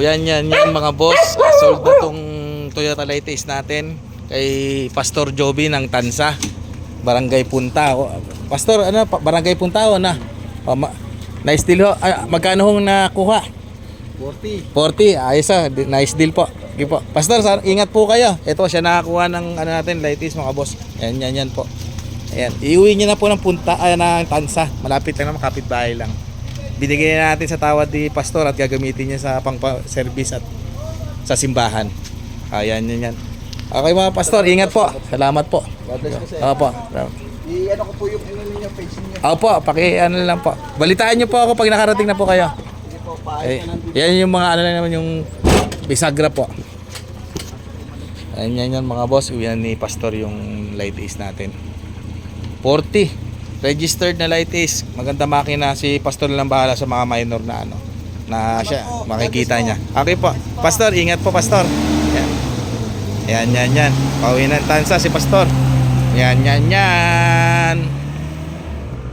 yan mga boss. Sold na tong Toyota Lightace natin kay Pastor Joby ng Tansa, Barangay Punta. Pastor, ano, Barangay Punta o na? Nice deal ho. Magkano hong nakuha? 40. Ayos ah. Nice deal po. Okay po. Pastor, ingat po kayo. Ito siya nakakuha ng ano natin, Lightace mga boss. Yan po. Ayan. Iuwi niya na po ng Punta, ng Tansa. Malapit lang naman, kapitbahay lang. Binigyan natin sa tawad ni Pastor at gagamitin niya sa pang-service at sa simbahan. Ayan, yan. Okay mga Pastor, ingat po. Salamat po. Opo. I-ano ko po yung ninyo, page niyo. Opo, paki-ano lang po. Balitaan niyo po ako pag nakarating na po kayo. Sige po, paayos na nandito. Yan yung mga ano lang naman yung bisagra po. Ayan yan mga boss. Uwihan ni Pastor yung Lightace natin. 40. Registered na Lightace. Maganda makina. Si Pastor lang bahala sa mga minor na ano. Na siya, makikita niya. Okay po. Pastor, ingat po Pastor. Yan. Yan. Pauwi ng Tansa si Pastor. Yan.